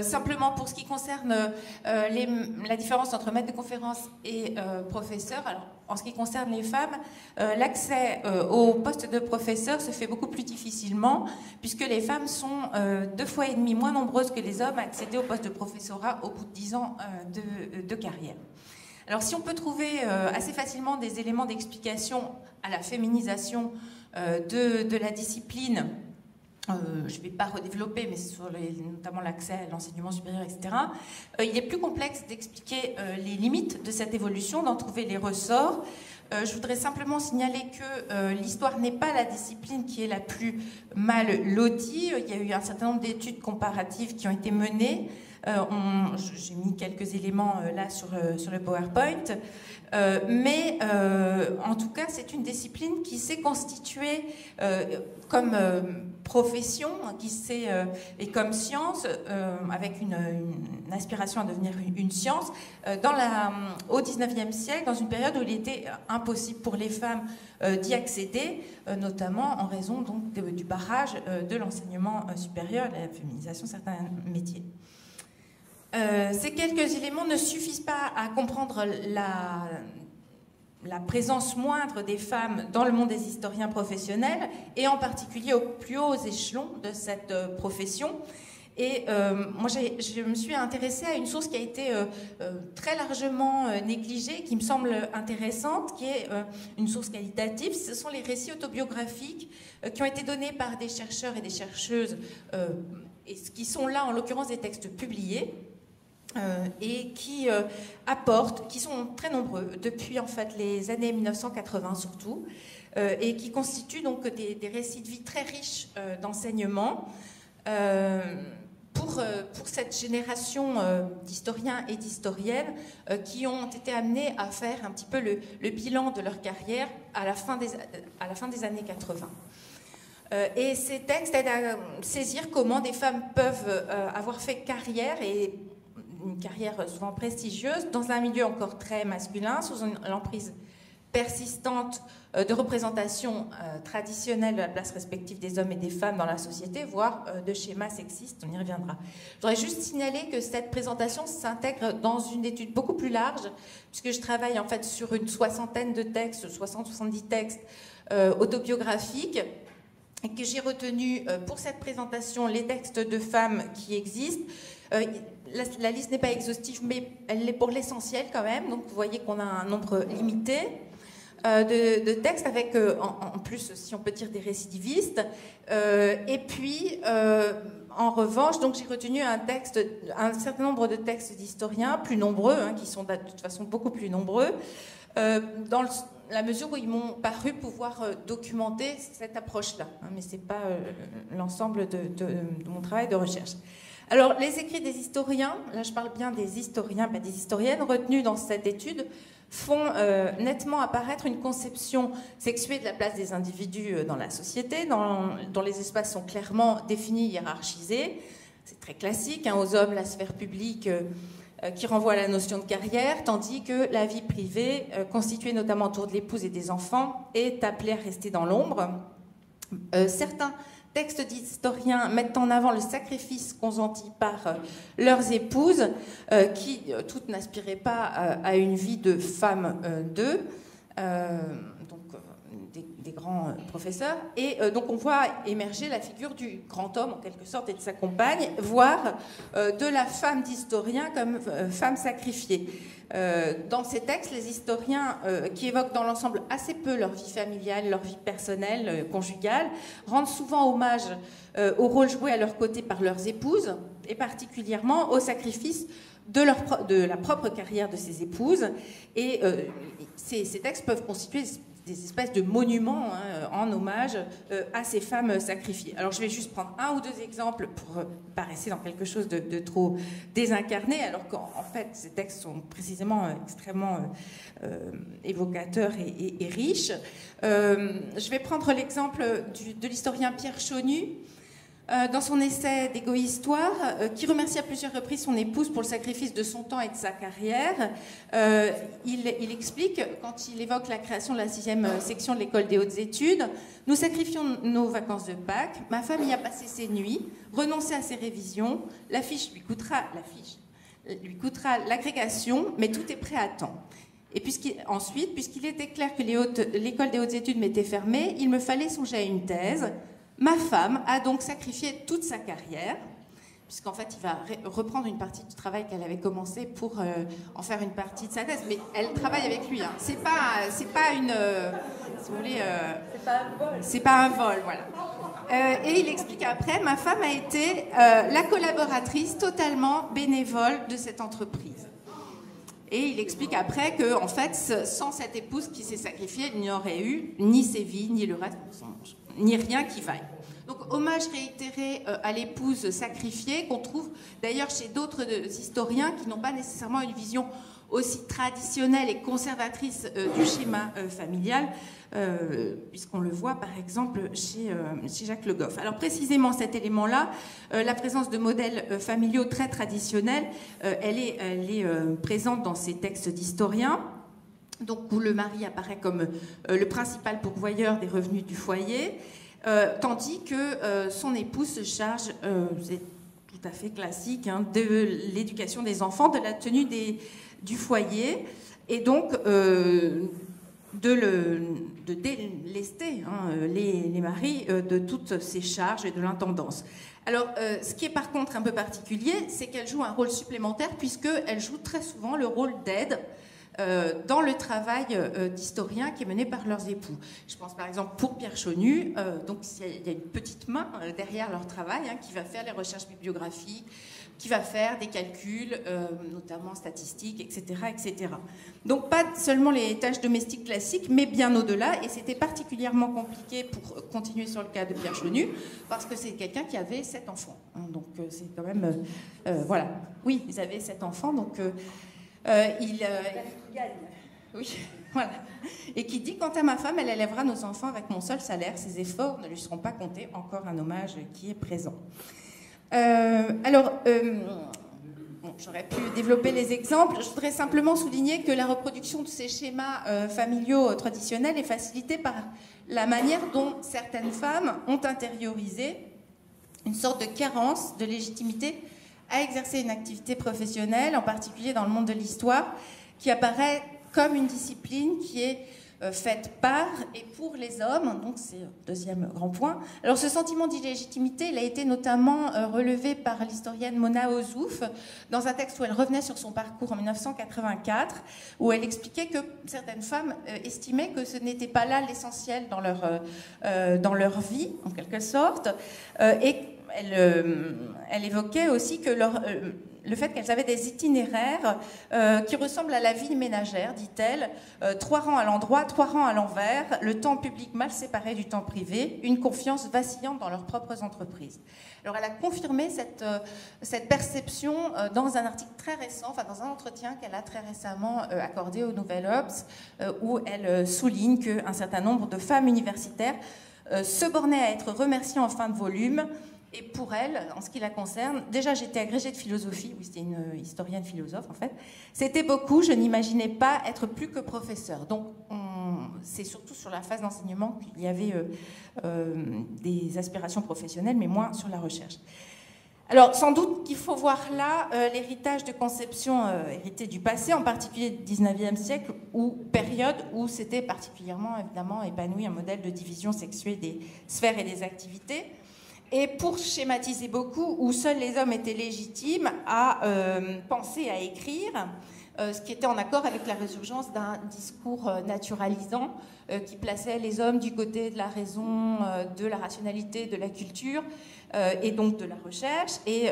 Simplement, pour ce qui concerne la différence entre maître de conférence et professeur, alors, en ce qui concerne les femmes, l'accès au poste de professeur se fait beaucoup plus difficilement, puisque les femmes sont 2,5 fois moins nombreuses que les hommes à accéder au poste de professorat au bout de 10 ans de carrière. Alors, si on peut trouver assez facilement des éléments d'explication à la féminisation de la discipline, je ne vais pas redévelopper, mais sur notamment l'accès à l'enseignement supérieur, etc., il est plus complexe d'expliquer les limites de cette évolution, d'en trouver les ressorts. Je voudrais simplement signaler que l'histoire n'est pas la discipline qui est la plus mal lotie. Il y a eu un certain nombre d'études comparatives qui ont été menées. J'ai mis quelques éléments là sur le PowerPoint. Mais en tout cas, c'est une discipline qui s'est constituée comme profession et comme science, avec une aspiration à devenir une science, au XIXe siècle, dans une période où il était impossible pour les femmes d'y accéder, notamment en raison donc, du barrage de l'enseignement supérieur, la féminisation de certains métiers. Ces quelques éléments ne suffisent pas à comprendre la présence moindre des femmes dans le monde des historiens professionnels, et en particulier aux plus hauts échelons de cette profession. Et moi, je me suis intéressée à une source qui a été très largement négligée, qui me semble intéressante, qui est une source qualitative. Ce sont les récits autobiographiques qui ont été donnés par des chercheurs et des chercheuses, et qui sont là, en l'occurrence, des textes publiés. Et qui apportent, qui sont très nombreux depuis en fait les années 1980 surtout, et qui constituent donc des récits de vie très riches d'enseignement pour cette génération d'historiens et d'historiennes qui ont été amenés à faire un petit peu le bilan de leur carrière à la fin des années 80. Et ces textes aident à saisir comment des femmes peuvent avoir fait carrière, et une carrière souvent prestigieuse, dans un milieu encore très masculin, sous l'emprise persistante de représentations traditionnelles de la place respective des hommes et des femmes dans la société, voire de schémas sexistes, on y reviendra. Je voudrais juste signaler que cette présentation s'intègre dans une étude beaucoup plus large, puisque je travaille en fait sur une soixantaine de textes, 60-70 textes autobiographiques, et que j'ai retenu pour cette présentation les textes de femmes qui existent. La liste n'est pas exhaustive, mais elle l'est pour l'essentiel quand même. Donc vous voyez qu'on a un nombre limité de textes, avec en plus, si on peut dire, des récidivistes. Et puis, en revanche, donc j'ai retenu un certain nombre de textes d'historiens, plus nombreux, qui sont de toute façon beaucoup plus nombreux, dans la mesure où ils m'ont paru pouvoir documenter cette approche-là. Mais ce n'est pas l'ensemble de mon travail de recherche. Alors, les écrits des historiens, là je parle bien des historiens, pas des historiennes, retenus dans cette étude, font nettement apparaître une conception sexuée de la place des individus dans la société, dont les espaces sont clairement définis, hiérarchisés. C'est très classique, aux hommes la sphère publique qui renvoie à la notion de carrière, tandis que la vie privée, constituée notamment autour de l'épouse et des enfants, est appelée à rester dans l'ombre. Certains textes d'historiens mettent en avant le sacrifice consenti par leurs épouses, qui toutes n'aspiraient pas à une vie de femme d'eux, donc des grands professeurs. Et donc on voit émerger la figure du grand homme, en quelque sorte, et de sa compagne, voire de la femme d'historien comme femme sacrifiée. Dans ces textes, les historiens, qui évoquent dans l'ensemble assez peu leur vie familiale, leur vie personnelle, conjugale, rendent souvent hommage au rôle joué à leur côté par leurs épouses, et particulièrement au sacrifice de la propre carrière de ces épouses. Et ces textes peuvent constituer des espèces de monuments en hommage à ces femmes sacrifiées. Alors je vais juste prendre un ou deux exemples pour pas rester dans quelque chose de trop désincarné, alors qu'en fait ces textes sont précisément extrêmement évocateurs et riches. Je vais prendre l'exemple de l'historien Pierre Chaunu, dans son essai d'Égo-Histoire, qui remercie à plusieurs reprises son épouse pour le sacrifice de son temps et de sa carrière. Il explique, quand il évoque la création de la 6e section de l'école des hautes études: « Nous sacrifions nos vacances de Pâques, ma femme y a passé ses nuits, renoncé à ses révisions, la fiche lui coûtera l'agrégation, mais tout est prêt à temps. Et ensuite, puisqu'il était clair que l'école des hautes études m'était fermée, il me fallait songer à une thèse. Ma femme a donc sacrifié toute sa carrière, puisqu'en fait, il va reprendre une partie du travail qu'elle avait commencé pour en faire une partie de sa thèse. Mais elle travaille avec lui. Hein. C'est pas une, si vous voulez, c'est pas un vol, voilà. Et il explique après: ma femme a été la collaboratrice totalement bénévole de cette entreprise. Et il explique après que, en fait, sans cette épouse qui s'est sacrifiée, il n'y aurait eu ni ses vies, ni le reste, ni rien qui vaille. Donc, hommage réitéré à l'épouse sacrifiée, qu'on trouve d'ailleurs chez d'autres historiens qui n'ont pas nécessairement une vision aussi traditionnelle et conservatrice du schéma familial, puisqu'on le voit par exemple chez Jacques Le Goff. Alors précisément cet élément-là, la présence de modèles familiaux très traditionnels, elle est présente dans ces textes d'historiens, donc où le mari apparaît comme le principal pourvoyeur des revenus du foyer, tandis que son épouse se charge, c'est tout à fait classique, hein, de l'éducation des enfants, de la tenue du foyer, et donc de délester les maris de toutes ces charges et de l'intendance. Alors, ce qui est par contre un peu particulier, c'est qu'elle joue un rôle supplémentaire, puisqu'elle joue très souvent le rôle d'aide dans le travail d'historien qui est mené par leurs époux. Je pense par exemple pour Pierre Chaunu, donc il y a une petite main derrière leur travail, hein, qui va faire les recherches bibliographiques, qui va faire des calculs, notamment statistiques, etc., etc. Donc pas seulement les tâches domestiques classiques, mais bien au-delà, et c'était particulièrement compliqué pour continuer sur le cas de Pierre Chaunu, parce que c'est quelqu'un qui avait 7 enfants. Hein, donc c'est quand même... voilà. Oui, ils avaient 7 enfants, donc... oui, voilà. Et qui dit: quant à ma femme, elle élèvera nos enfants avec mon seul salaire. Ses efforts ne lui seront pas comptés. Encore un hommage qui est présent. J'aurais pu développer les exemples. Je voudrais simplement souligner que la reproduction de ces schémas familiaux traditionnels est facilitée par la manière dont certaines femmes ont intériorisé une sorte de carence de légitimité à exercer une activité professionnelle, en particulier dans le monde de l'histoire, qui apparaît comme une discipline qui est faite par et pour les hommes. Donc c'est le deuxième grand point. Alors ce sentiment d'illégitimité, il a été notamment relevé par l'historienne Mona Ozouf dans un texte où elle revenait sur son parcours en 1984, où elle expliquait que certaines femmes estimaient que ce n'était pas là l'essentiel dans leur vie, en quelque sorte, et elle évoquait aussi que le fait qu'elles avaient des itinéraires qui ressemblent à la vie ménagère, dit-elle, 3 rangs à l'endroit, 3 rangs à l'envers, le temps public mal séparé du temps privé, une confiance vacillante dans leurs propres entreprises. Alors elle a confirmé cette perception dans un article très récent, enfin dans un entretien qu'elle a très récemment accordé au Nouvel Obs, où elle souligne qu'un certain nombre de femmes universitaires se bornaient à être remerciées en fin de volume, Et pour elle, en ce qui la concerne, déjà j'étais agrégée de philosophie, oui c'était une historienne philosophe en fait, c'était beaucoup, je n'imaginais pas être plus que professeur. Donc c'est surtout sur la phase d'enseignement qu'il y avait des aspirations professionnelles, mais moins sur la recherche. Alors, sans doute qu'il faut voir là l'héritage de conceptions héritées du passé, en particulier du 19e siècle, ou période où s'était particulièrement, évidemment, épanoui un modèle de division sexuée des sphères et des activités. Et pour schématiser beaucoup, où seuls les hommes étaient légitimes à penser, à écrire, ce qui était en accord avec la résurgence d'un discours naturalisant qui plaçait les hommes du côté de la raison, de la rationalité, de la culture, et donc de la recherche, et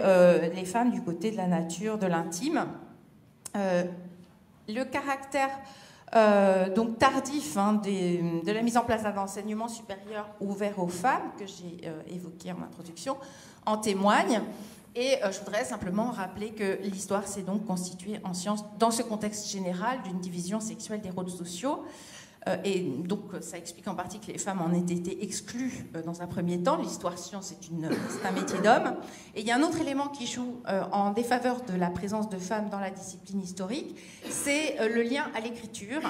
les femmes du côté de la nature, de l'intime. Le caractère donc tardif de la mise en place d'un enseignement supérieur ouvert aux femmes, que j'ai évoqué en introduction, en témoigne. Et je voudrais simplement rappeler que l'histoire s'est donc constituée en science dans ce contexte général d'une division sexuelle des rôles sociaux. Et donc, ça explique en partie que les femmes en aient été exclues dans un premier temps. L'histoire-science, c'est un métier d'homme. Et il y a un autre élément qui joue en défaveur de la présence de femmes dans la discipline historique, c'est le lien à l'écriture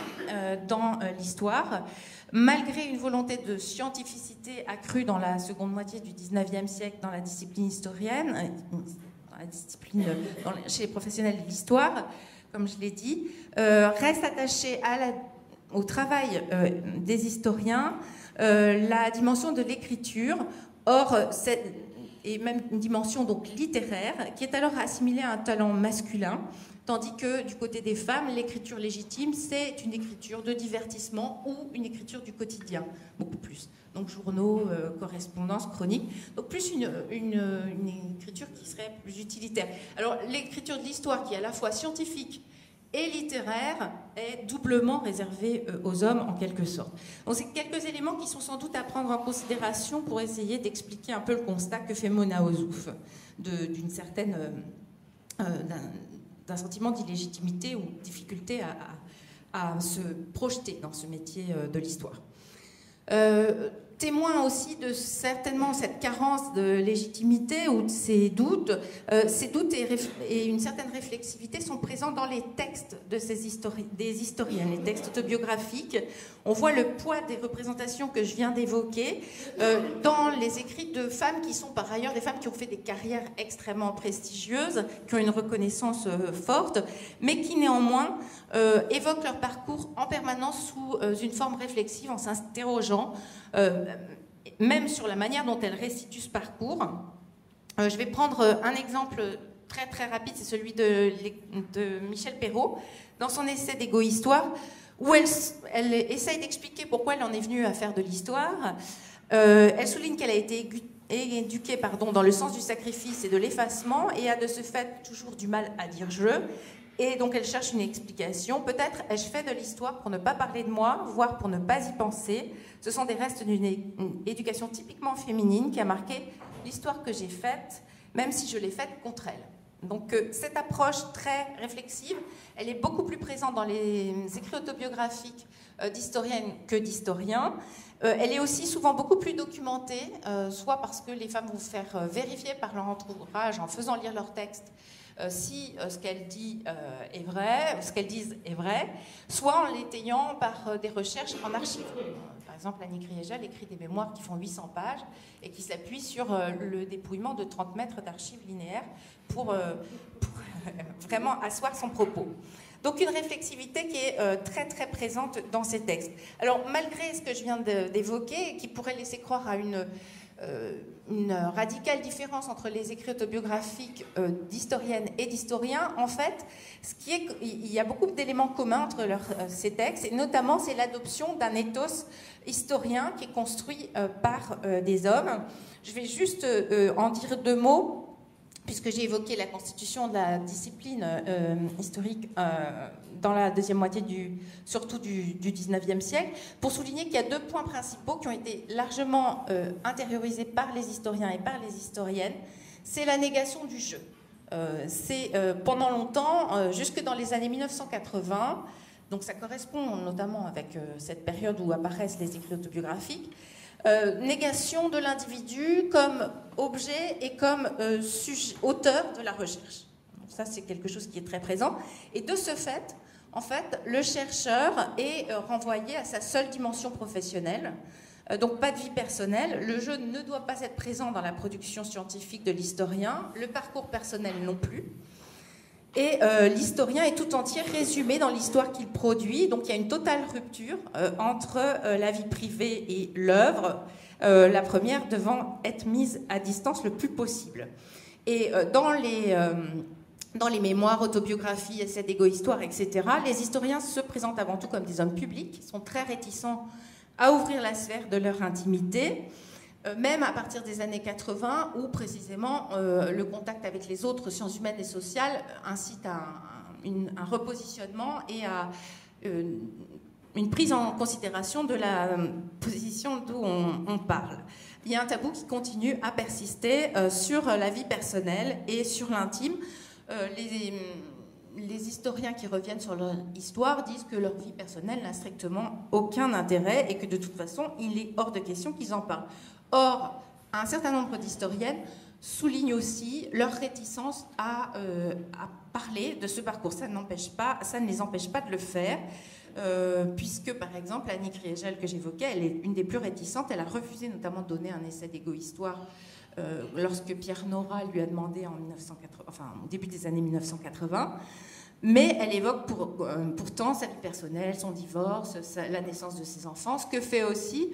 dans l'histoire. Malgré une volonté de scientificité accrue dans la seconde moitié du 19e siècle dans la discipline historienne, dans la discipline, chez les professionnels de l'histoire, comme je l'ai dit, reste attachée au travail des historiens, la dimension de l'écriture, et même une dimension donc littéraire, qui est alors assimilée à un talent masculin, tandis que du côté des femmes, l'écriture légitime, c'est une écriture de divertissement ou une écriture du quotidien, beaucoup plus. Donc journaux, correspondances, chroniques, donc plus une écriture qui serait plus utilitaire. Alors l'écriture de l'histoire, qui est à la fois scientifique et littéraire, est doublement réservé aux hommes, en quelque sorte. Donc, c'est quelques éléments qui sont sans doute à prendre en considération pour essayer d'expliquer un peu le constat que fait Mona Ozouf d'un sentiment d'illégitimité ou difficulté à se projeter dans ce métier de l'histoire. Témoin aussi de certainement cette carence de légitimité ou de ces doutes et une certaine réflexivité sont présents dans les textes de des historiennes, les textes autobiographiques. On voit le poids des représentations que je viens d'évoquer dans les écrits de femmes qui sont par ailleurs des femmes qui ont fait des carrières extrêmement prestigieuses, qui ont une reconnaissance forte, mais qui néanmoins évoquent leur parcours en permanence sous une forme réflexive en s'interrogeant même sur la manière dont elle restitue ce parcours. Je vais prendre un exemple très très rapide, c'est celui de Michel Perrault, dans son essai d'égo-histoire, où elle essaye d'expliquer pourquoi elle en est venue à faire de l'histoire. Elle souligne qu'elle a été éduquée dans le sens du sacrifice et de l'effacement, et a de ce fait toujours du mal à dire « je ». Et donc elle cherche une explication. Peut-être ai-je fait de l'histoire pour ne pas parler de moi, voire pour ne pas y penser. Ce sont des restes d'une éducation typiquement féminine qui a marqué l'histoire que j'ai faite, même si je l'ai faite contre elle. Donc cette approche très réflexive, elle est beaucoup plus présente dans les écrits autobiographiques d'historiennes que d'historiens. Elle est aussi souvent beaucoup plus documentée, soit parce que les femmes vont faire vérifier par leur entourage en faisant lire leurs textes si ce qu'elles disent est vrai, ce qu'elles disent est vrai, soit en l'étayant par des recherches en archives. Par exemple, Annie Kriegel écrit des mémoires qui font 800 pages et qui s'appuient sur le dépouillement de 30 mètres d'archives linéaires pour vraiment asseoir son propos. Donc une réflexivité qui est très très présente dans ces textes. Alors malgré ce que je viens d'évoquer, qui pourrait laisser croire à une radicale différence entre les écrits autobiographiques d'historiennes et d'historiens, en fait, il y a beaucoup d'éléments communs entre ces textes, et notamment c'est l'adoption d'un ethos historien qui est construit par des hommes. Je vais juste en dire deux mots, puisque j'ai évoqué la constitution de la discipline historique dans la deuxième moitié surtout du 19e siècle, pour souligner qu'il y a deux points principaux qui ont été largement intériorisés par les historiens et par les historiennes. C'est la négation du jeu. Pendant longtemps, jusque dans les années 1980, donc ça correspond notamment avec cette période où apparaissent les écrits autobiographiques, Négation de l'individu comme objet et comme auteur de la recherche. Donc ça, c'est quelque chose qui est très présent. Et de ce fait, en fait, le chercheur est renvoyé à sa seule dimension professionnelle. Donc pas de vie personnelle. Le jeu ne doit pas être présent dans la production scientifique de l'historien. Le parcours personnel non plus. Et l'historien est tout entier résumé dans l'histoire qu'il produit. Donc il y a une totale rupture entre la vie privée et l'œuvre, la première devant être mise à distance le plus possible. Et dans les mémoires, autobiographies, essais d'égo-histoire, etc., les historiens se présentent avant tout comme des hommes publics, sont très réticents à ouvrir la sphère de leur intimité, même à partir des années 80, où précisément le contact avec les autres sciences humaines et sociales incite à un repositionnement et à une prise en considération de la position d'où on parle. Il y a un tabou qui continue à persister sur la vie personnelle et sur l'intime. Les historiens qui reviennent sur leur histoire disent que leur vie personnelle n'a strictement aucun intérêt et que de toute façon, il est hors de question qu'ils en parlent. Or, un certain nombre d'historiennes soulignent aussi leur réticence à parler de ce parcours. Ça ne les empêche pas de le faire, puisque, par exemple, Annie Kriegel, que j'évoquais, elle est une des plus réticentes. Elle a refusé notamment de donner un essai d'égo-histoire lorsque Pierre Nora lui a demandé au début des années 1980. Mais elle évoque pourtant sa vie personnelle, son divorce, la naissance de ses enfants, ce que fait aussi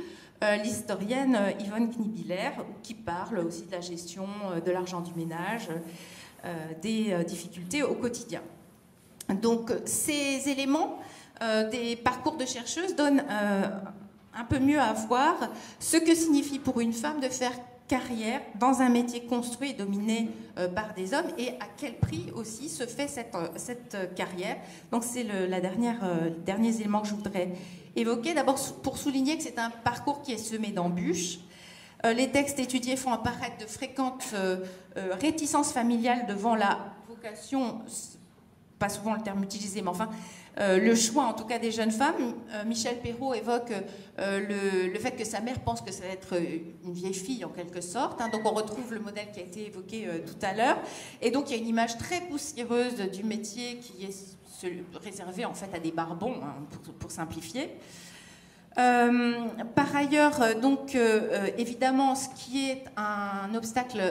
l'historienne Yvonne Kniebiller, qui parle aussi de la gestion de l'argent du ménage, des difficultés au quotidien. Donc ces éléments des parcours de chercheuses donnent un peu mieux à voir ce que signifie pour une femme de faire carrière dans un métier construit et dominé par des hommes, et à quel prix aussi se fait cette carrière. Donc c'est les derniers éléments que je voudrais évoquer. D'abord pour souligner que c'est un parcours qui est semé d'embûches. Les textes étudiés font apparaître de fréquentes réticences familiales devant la vocation, pas souvent le terme utilisé, mais enfin le choix en tout cas des jeunes femmes. Michel Perrault évoque le fait que sa mère pense que ça va être une vieille fille en quelque sorte, hein. Donc on retrouve le modèle qui a été évoqué tout à l'heure, et donc il y a une image très poussiéreuse du métier qui est réservé en fait à des barbons, hein, pour simplifier. Par ailleurs, donc évidemment, ce qui est un obstacle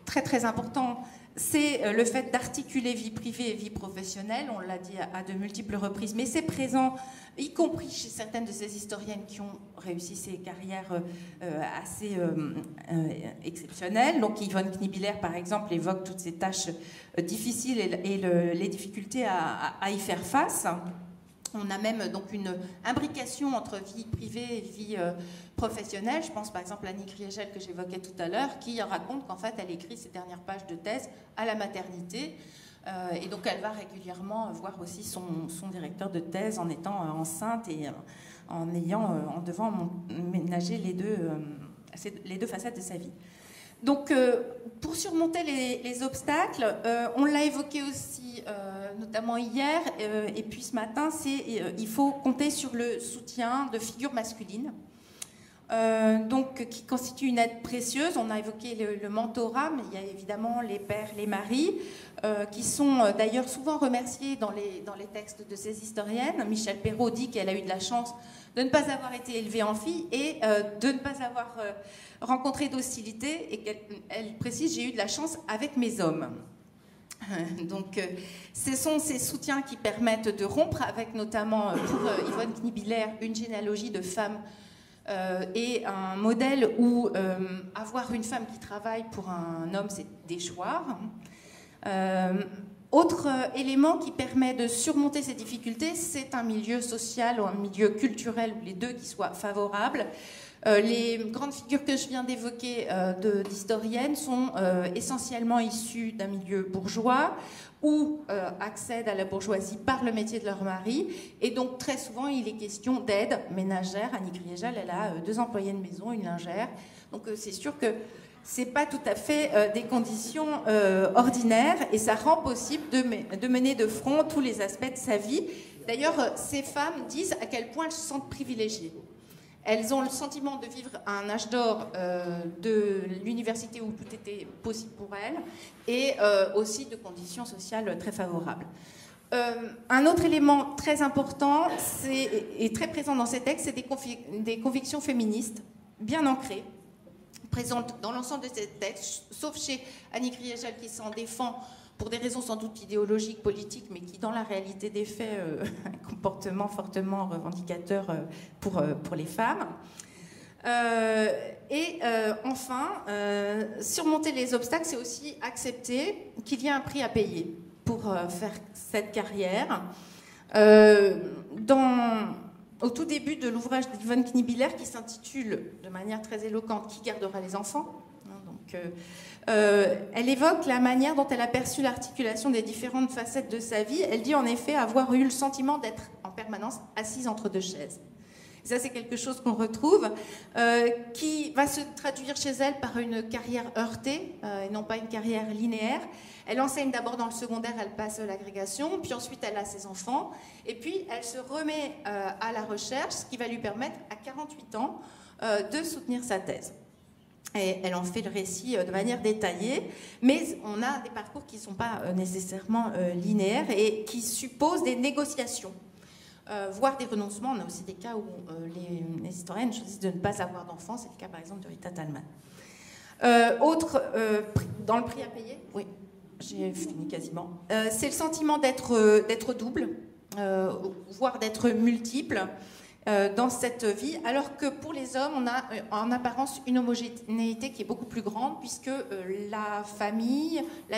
très très important, c'est le fait d'articuler vie privée et vie professionnelle. On l'a dit à de multiples reprises, mais c'est présent, y compris chez certaines de ces historiennes qui ont réussi ces carrières assez exceptionnelles. Donc Yvonne Kniebiller, par exemple, évoque toutes ces tâches difficiles et les difficultés à y faire face. On a même donc une imbrication entre vie privée et vie professionnelle. Je pense par exemple à Annie Kriegel que j'évoquais tout à l'heure, qui raconte qu'en fait elle écrit ses dernières pages de thèse à la maternité. Et donc elle va régulièrement voir aussi son directeur de thèse en étant enceinte et en devant ménager les deux facettes de sa vie. Donc, pour surmonter les obstacles, on l'a évoqué aussi, notamment hier, et puis ce matin, il faut compter sur le soutien de figures masculines, donc qui constituent une aide précieuse. On a évoqué le mentorat, mais il y a évidemment les pères, les maris, qui sont d'ailleurs souvent remerciés dans les textes de ces historiennes. Michel Perrault dit qu'elle a eu de la chance de ne pas avoir été élevée en fille et de ne pas avoir rencontré d'hostilité, et qu'elle précise « j'ai eu de la chance avec mes hommes ». Donc ce sont ces soutiens qui permettent de rompre avec notamment pour Yvonne Kniebiller une généalogie de femmes et un modèle où avoir une femme qui travaille pour un homme c'est déchoir. Autre élément qui permet de surmonter ces difficultés, c'est un milieu social ou un milieu culturel, ou les deux qui soient favorables. Les grandes figures que je viens d'évoquer d'historiennes sont essentiellement issues d'un milieu bourgeois ou accèdent à la bourgeoisie par le métier de leur mari. Et donc très souvent, il est question d'aide ménagère. Annie Kriegel, elle a 2 employés de maison, une lingère. Donc c'est sûr que c'est pas tout à fait des conditions ordinaires, et ça rend possible de mener de front tous les aspects de sa vie. D'ailleurs, ces femmes disent à quel point elles se sentent privilégiées. Elles ont le sentiment de vivre un âge d'or de l'université où tout était possible pour elles et aussi de conditions sociales très favorables. Un autre élément très important et très présent dans ces textes, c'est des convictions féministes bien ancrées, présentes dans l'ensemble de ces textes, sauf chez Annie Kriegel qui s'en défend pour des raisons sans doute idéologiques, politiques, mais qui, dans la réalité des faits, un comportement fortement revendicateur pour les femmes. Enfin, surmonter les obstacles, c'est aussi accepter qu'il y a un prix à payer pour faire cette carrière. Au tout début de l'ouvrage d'Yvonne Kniebiller, qui s'intitule de manière très éloquente « Qui gardera les enfants ?», elle évoque la manière dont elle a perçu l'articulation des différentes facettes de sa vie. Elle dit en effet avoir eu le sentiment d'être en permanence assise entre deux chaises. Et ça, c'est quelque chose qu'on retrouve, qui va se traduire chez elle par une carrière heurtée, et non pas une carrière linéaire. Elle enseigne d'abord dans le secondaire, elle passe l'agrégation, puis ensuite elle a ses enfants, et puis elle se remet à la recherche, ce qui va lui permettre, à 48 ans, de soutenir sa thèse. Et elle en fait le récit de manière détaillée, mais on a des parcours qui ne sont pas nécessairement linéaires et qui supposent des négociations, voire des renoncements. On a aussi des cas où les historiennes choisissent de ne pas avoir d'enfants, c'est le cas par exemple de Rita Thalmann. Dans le prix à payer, oui, j'ai fini quasiment, c'est le sentiment d'être double, voire d'être multiple, dans cette vie, alors que pour les hommes, on a en apparence une homogénéité qui est beaucoup plus grande, puisque la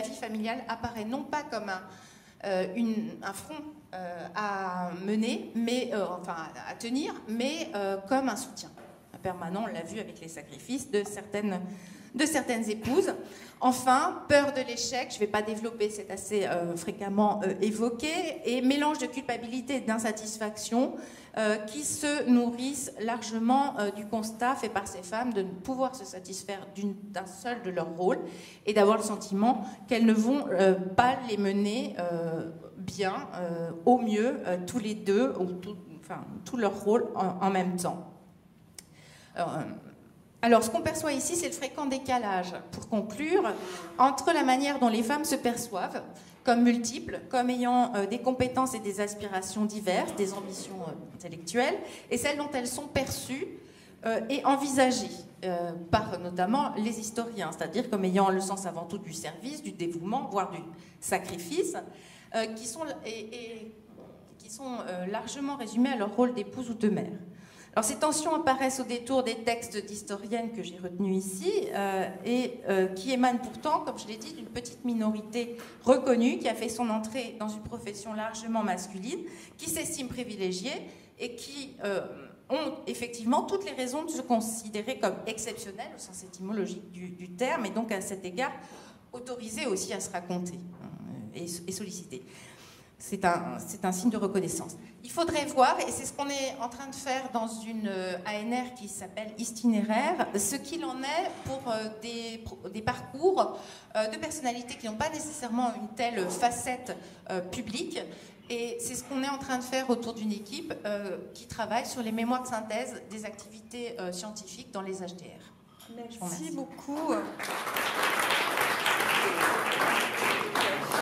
vie familiale apparaît non pas comme un front à mener, à tenir, mais comme un soutien permanent. On l'a vu avec les sacrifices de certaines épouses. Enfin, peur de l'échec, je ne vais pas développer, c'est assez fréquemment évoqué, et mélange de culpabilité et d'insatisfaction qui se nourrissent largement du constat fait par ces femmes de ne pouvoir se satisfaire d'un seul de leurs rôles et d'avoir le sentiment qu'elles ne vont pas les mener bien, au mieux, tous les deux, ou tous leurs rôles en même temps. Alors, ce qu'on perçoit ici, c'est le fréquent décalage, pour conclure, entre la manière dont les femmes se perçoivent comme multiples, comme ayant des compétences et des aspirations diverses, des ambitions intellectuelles, et celles dont elles sont perçues et envisagées par notamment les historiens, c'est-à-dire comme ayant le sens avant tout du service, du dévouement, voire du sacrifice, qui sont largement résumées à leur rôle d'épouse ou de mère. Alors, ces tensions apparaissent au détour des textes d'historiennes que j'ai retenus ici et qui émanent pourtant, comme je l'ai dit, d'une petite minorité reconnue qui a fait son entrée dans une profession largement masculine, qui s'estime privilégiée et qui ont effectivement toutes les raisons de se considérer comme exceptionnelles au sens étymologique du terme et donc à cet égard autorisées aussi à se raconter et solliciter. C'est un signe de reconnaissance. Il faudrait voir, et c'est ce qu'on est en train de faire dans une ANR qui s'appelle Itinéraire, ce qu'il en est pour des parcours de personnalités qui n'ont pas nécessairement une telle facette publique. Et c'est ce qu'on est en train de faire autour d'une équipe qui travaille sur les mémoires de synthèse des activités scientifiques dans les HDR. Merci beaucoup.